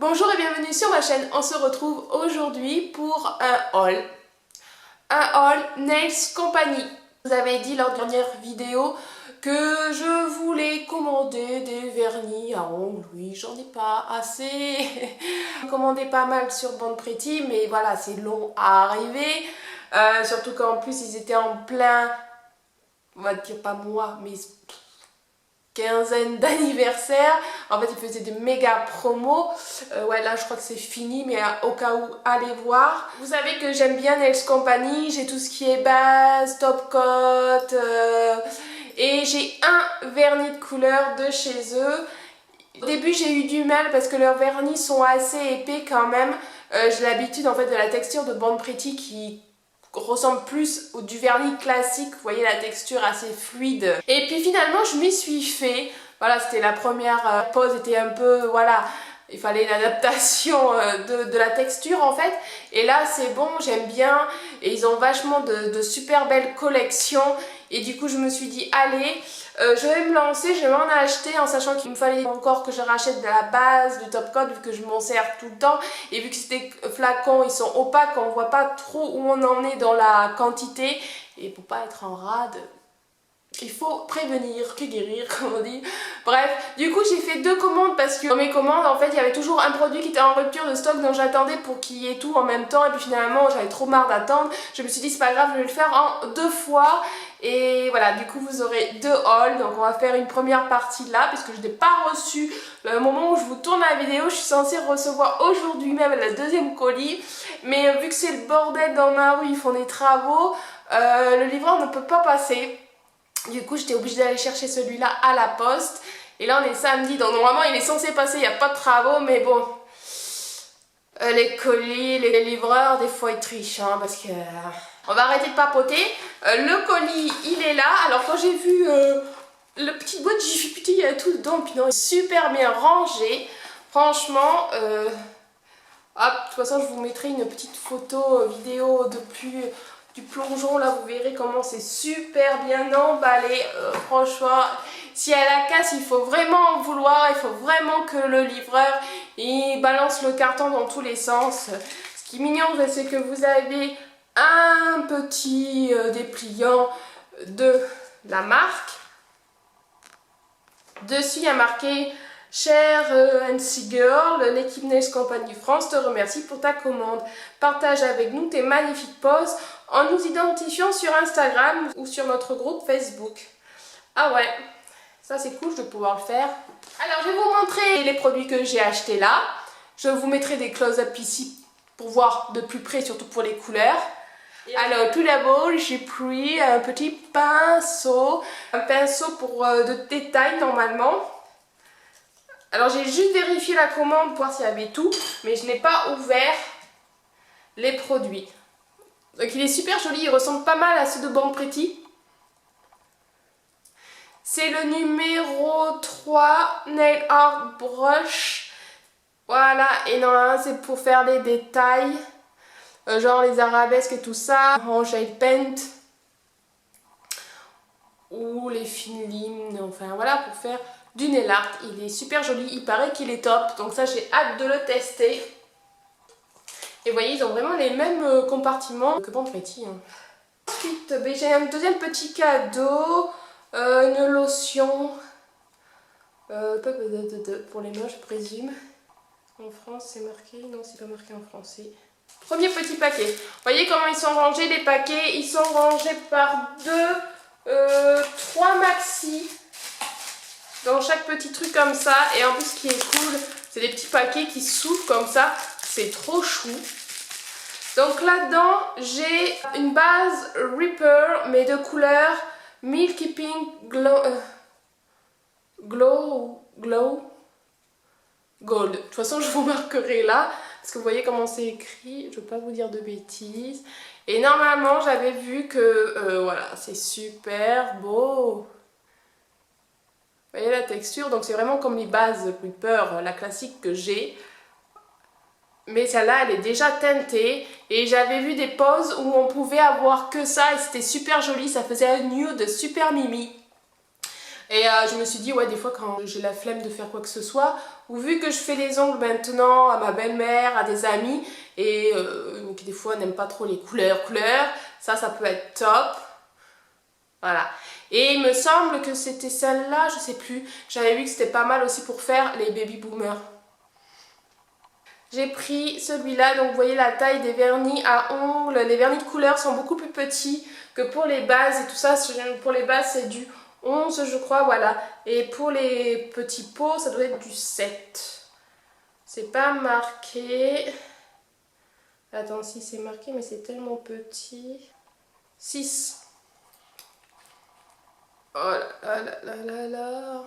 Bonjour et bienvenue sur ma chaîne, on se retrouve aujourd'hui pour un haul Nails Company. Je vous avais dit lors de la dernière vidéo que je voulais commander des vernis à ongles. Oui, j'en ai pas assez. J'ai commandé pas mal sur Bon Pretty, mais voilà, c'est long à arriver. Surtout qu'en plus ils étaient en plein, on va dire pas moi, mais quinzaine d'anniversaire. En fait, ils faisaient des méga promos. Ouais, là, je crois que c'est fini, mais au cas où, allez voir. Vous savez que j'aime bien Nails Company. J'ai tout ce qui est base, top coat. Et j'ai un vernis de couleur de chez eux. Au début, j'ai eu du mal parce que leurs vernis sont assez épais quand même. J'ai l'habitude en fait de la texture de Bon Pretty qui ressemble plus au du vernis classique, vous voyez la texture assez fluide. Et puis finalement je m'y suis fait, voilà, c'était la première pause, était un peu, voilà, il fallait une adaptation de la texture en fait. Et là c'est bon, j'aime bien, et ils ont vachement de super belles collections. Et du coup je me suis dit allez, je vais me lancer, je vais m'en acheter en sachant qu'il me fallait encore que je rachète de la base, du top coat vu que je m'en sers tout le temps. Et vu que ces flacons ils sont opaques, on voit pas trop où on en est dans la quantité. Et pour pas être en rade, il faut prévenir que guérir, comme on dit. Bref, du coup j'ai fait deux commandes parce que dans mes commandes en fait il y avait toujours un produit qui était en rupture de stock, donc j'attendais pour qu'il y ait tout en même temps. Et puis finalement j'avais trop marre d'attendre, je me suis dit c'est pas grave, je vais le faire en deux fois. Et voilà, du coup vous aurez deux hauls, donc on va faire une première partie là puisque je n'ai pas reçu. Au moment où je vous tourne la vidéo, je suis censée recevoir aujourd'hui même la deuxième colis, mais vu que c'est le bordel dans ma rue, ils font des travaux, le livreur ne peut pas passer. Du coup j'étais obligée d'aller chercher celui-là à la poste. Et là on est samedi, donc normalement il est censé passer, il n'y a pas de travaux, mais bon, les colis, les livreurs, des fois ils trichent, hein, parce que on va arrêter de papoter. Le colis il est là. Alors quand j'ai vu la petite boîte, j'ai fait putain il y a tout dedans, puis non, il est super bien rangé. Franchement, hop, de toute façon je vous mettrai une petite photo vidéo du plongeon, là vous verrez comment c'est super bien emballé. Franchement, si à la casse il faut vraiment en vouloir, il faut vraiment que le livreur il balance le carton dans tous les sens. Ce qui est mignon, c'est que vous avez un petit dépliant de la marque. Dessus il y a marqué Cher NC Girl, l'équipe Nails Company France te remercie pour ta commande. Partage avec nous tes magnifiques poses en nous identifiant sur Instagram ou sur notre groupe Facebook. Ah ouais, ça c'est cool, je vais pouvoir le faire. Alors je vais vous montrer les produits que j'ai achetés là. Je vous mettrai des close-up ici pour voir de plus près, surtout pour les couleurs. Alors tout d'abord j'ai pris un petit pinceau, pour de détail normalement. Alors j'ai juste vérifié la commande pour voir s'il y avait tout, mais je n'ai pas ouvert les produits. Donc il est super joli, il ressemble pas mal à ceux de Bon Pretty. C'est le numéro 3 Nail Art Brush. Voilà, et normalement c'est pour faire les détails, genre les arabesques et tout ça, en gel paint. Ou les fines lignes, enfin voilà, pour faire du nail art. Il est super joli, il paraît qu'il est top, donc ça j'ai hâte de le tester. Et vous voyez, ils ont vraiment les mêmes compartiments que Bon Pretty. Ensuite, j'ai un deuxième petit cadeau, une lotion pour les mains, je présume. En France, c'est marqué? Non, c'est pas marqué en français. Premier petit paquet. Vous voyez comment ils sont rangés les paquets? Ils sont rangés par 3 maxi dans chaque petit truc comme ça. Et en plus ce qui est cool, c'est des petits paquets qui s'ouvrent comme ça, c'est trop chou. Donc là-dedans j'ai une base Ripper mais de couleur Milky Pink Gold. De toute façon je vous marquerai là parce que vous voyez comment c'est écrit, je ne veux pas vous dire de bêtises. Et normalement j'avais vu que voilà, c'est super beau. Vous voyez la texture, donc c'est vraiment comme les bases Ripper, la classique que j'ai. Mais celle-là elle est déjà teintée et j'avais vu des poses où on pouvait avoir que ça et c'était super joli, ça faisait un nude super mimi. Et je me suis dit, ouais, des fois quand j'ai la flemme de faire quoi que ce soit, ou vu que je fais les ongles maintenant à ma belle-mère, à des amis, et qui des fois n'aiment pas trop les couleurs, ça peut être top. Voilà. Et il me semble que c'était celle-là, je sais plus. J'avais vu que c'était pas mal aussi pour faire les baby boomers. J'ai pris celui-là, donc vous voyez la taille des vernis à ongles. Les vernis de couleur sont beaucoup plus petits que pour les bases et tout ça. Pour les bases, c'est du 11, je crois, voilà. Et pour les petits pots, ça doit être du 7. C'est pas marqué. Attends, si c'est marqué, mais c'est tellement petit. 6. Oh là là là là là.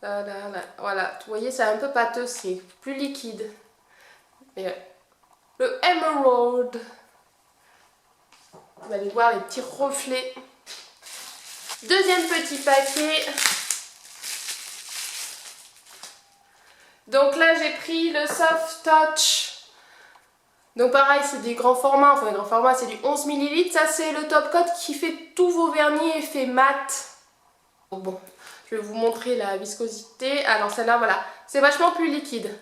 Là, là, là. Voilà, vous voyez, c'est un peu pâteux, c'est plus liquide. Et le Emerald. Vous allez voir les petits reflets. Deuxième petit paquet. Donc là, j'ai pris le Soft Touch. Donc pareil, c'est des grands formats. Enfin, les grands formats, c'est du 11 ml. Ça, c'est le top coat qui fait tous vos vernis effet mat. Bon, je vais vous montrer la viscosité. Alors celle-là, voilà, c'est vachement plus liquide.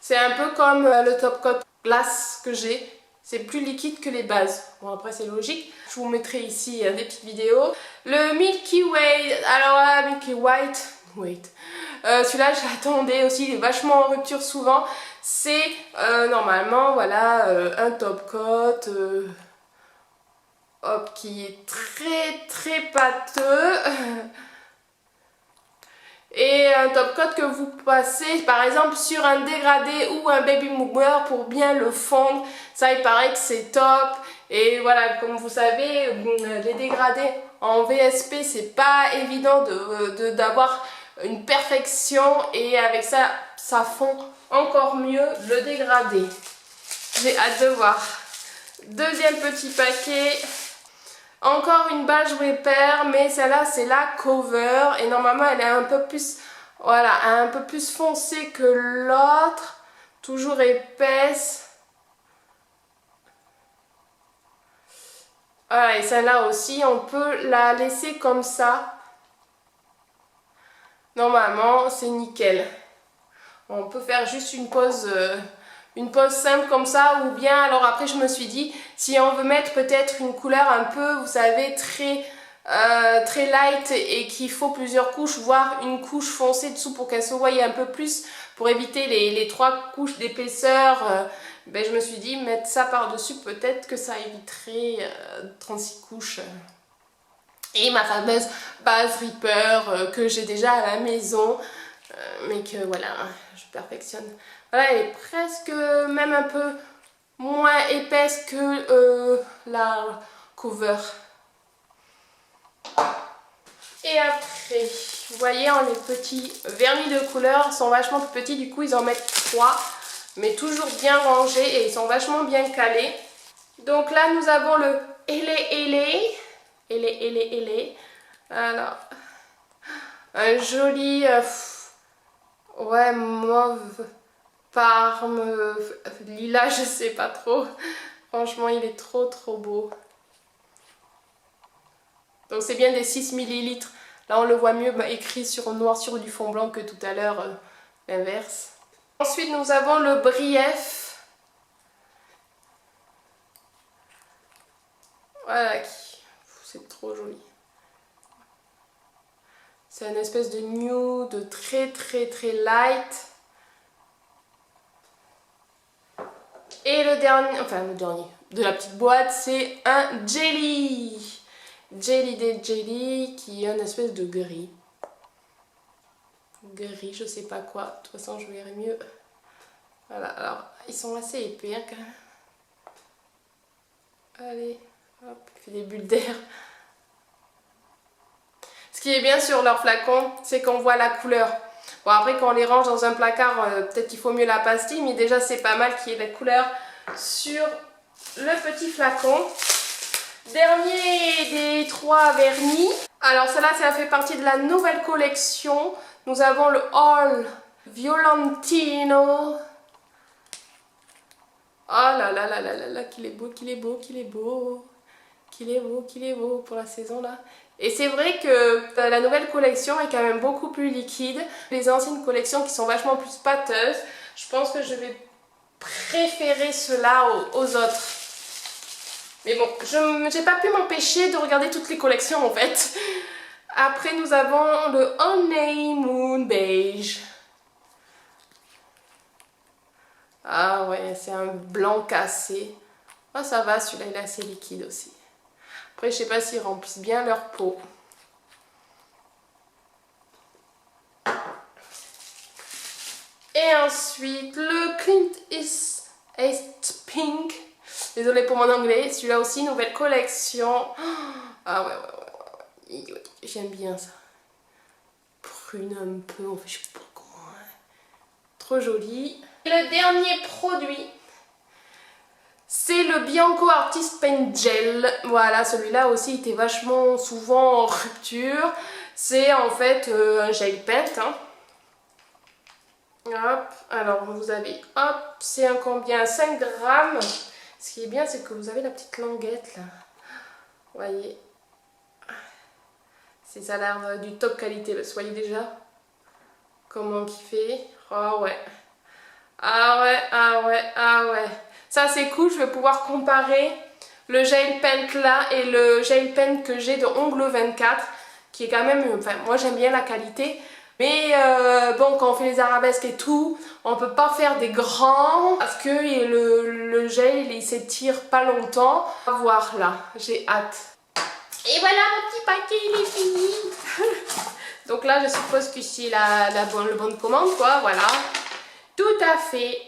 C'est un peu comme le top coat glace que j'ai. C'est plus liquide que les bases. Bon, après c'est logique. Je vous mettrai ici des petites vidéos. Le Milky Way. Alors là, Milky White. Wait. Celui-là, je l'attendais aussi. Il est vachement en rupture souvent. C'est normalement, voilà, un top coat. Hop, qui est très très pâteux. Et un top coat que vous passez par exemple sur un dégradé ou un baby boomer pour bien le fondre. Ça, il paraît que c'est top. Et voilà, comme vous savez, les dégradés en VSP, c'est pas évident d'avoir une perfection. Et avec ça, ça fond encore mieux le dégradé. J'ai hâte de voir. Deuxième petit paquet. Encore une badge repair, mais celle-là c'est la cover et normalement elle est un peu plus, voilà, un peu plus foncée que l'autre, toujours épaisse. Voilà, et celle-là aussi on peut la laisser comme ça. Normalement c'est nickel. On peut faire juste une pause simple comme ça, ou bien alors après je me suis dit si on veut mettre peut-être une couleur un peu, vous savez, très light et qu'il faut plusieurs couches, voire une couche foncée dessous pour qu'elle se voie un peu plus, pour éviter les 3 couches d'épaisseur, ben je me suis dit mettre ça par dessus, peut-être que ça éviterait 36 couches. Et ma fameuse base Repair que j'ai déjà à la maison, mais que voilà, je perfectionne. Voilà, elle est presque même un peu moins épaisse que la cover. Et après, vous voyez, les petits vernis de couleur sont vachement plus petits, du coup ils en mettent 3, mais toujours bien rangés et ils sont vachement bien calés. Donc là nous avons le Ele. Alors, un joli ouais, mauve, parme, lilas, je sais pas trop. Franchement, il est trop beau. Donc c'est bien des 6 ml. Là, on le voit mieux écrit noir sur du fond blanc que tout à l'heure, l'inverse. Ensuite, nous avons le Brief. Voilà, c'est trop joli. C'est une espèce de nude très light. Et le dernier de la petite boîte, c'est un Jelly. Jelly qui est une espèce de gris. Gris, je sais pas quoi. De toute façon, je verrai mieux. Voilà, alors, ils sont assez épais hein, quand même. Allez, hop, il fait des bulles d'air. Ce qui est bien sur leur flacon, c'est qu'on voit la couleur. Bon, après, quand on les range dans un placard, peut-être qu'il faut mieux la pastille, mais déjà, c'est pas mal qu'il y ait la couleur sur le petit flacon. Dernier des 3 vernis. Alors, celle-là, ça fait partie de la nouvelle collection. Nous avons le All Violantino. Oh là là là là là là, qu'il est beau pour la saison là. Et c'est vrai que la nouvelle collection est quand même beaucoup plus liquide. Les anciennes collections qui sont vachement plus pâteuses, je pense que je vais préférer cela aux autres. Mais bon, je n'ai pas pu m'empêcher de regarder toutes les collections en fait. Après nous avons le Honeymoon Beige. Ah ouais, c'est un blanc cassé. Ah ça va, celui-là il est assez liquide aussi. Après je sais pas s'ils remplissent bien leur peau. Et ensuite le Clint East Pink. Désolée pour mon anglais, celui-là aussi, nouvelle collection. Ah ouais. J'aime bien ça. Prune un peu, je sais pas comment. Trop joli. Et le dernier produit, c'est le Bianco Artist Paint Gel. Voilà, celui-là aussi était vachement souvent en rupture. C'est en fait un gel paint. Hein. Hop, alors vous avez, hop, c'est un combien 5 grammes. Ce qui est bien, c'est que vous avez la petite languette là. Vous voyez. Ça a l'air du top qualité, vous voyez déjà comment il fait. Oh ouais. Ah ouais. Ça c'est cool, je vais pouvoir comparer le gel paint là et le gel paint que j'ai de Ongle 24 qui est quand même, enfin moi j'aime bien la qualité. Mais bon, quand on fait les arabesques et tout, on peut pas faire des grands parce que le gel il s'étire pas longtemps. On va voir là, j'ai hâte. Et voilà, mon petit paquet il est fini. Donc là je suppose que c'est le bon de commande quoi, voilà. Tout à fait.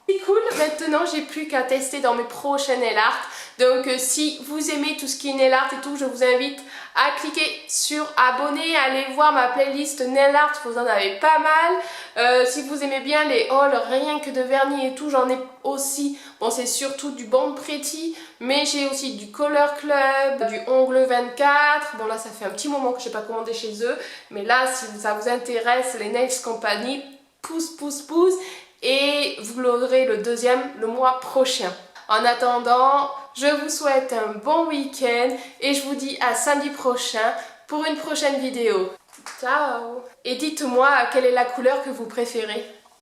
C'est cool, maintenant j'ai plus qu'à tester dans mes prochaines nail art. Donc si vous aimez tout ce qui est nail art et tout, je vous invite à cliquer sur abonner, allez voir ma playlist nail art, vous en avez pas mal. Si vous aimez bien les hauls rien que de vernis et tout, j'en ai aussi. Bon, c'est surtout du Born Pretty, mais j'ai aussi du Color Club, du Ongle 24. Bon là ça fait un petit moment que je n'ai pas commandé chez eux, mais là si ça vous intéresse, les Nails Company, pouce et vous l'aurez le deuxième le mois prochain. En attendant, je vous souhaite un bon week-end et je vous dis à samedi prochain pour une prochaine vidéo. Ciao! Et dites-moi quelle est la couleur que vous préférez.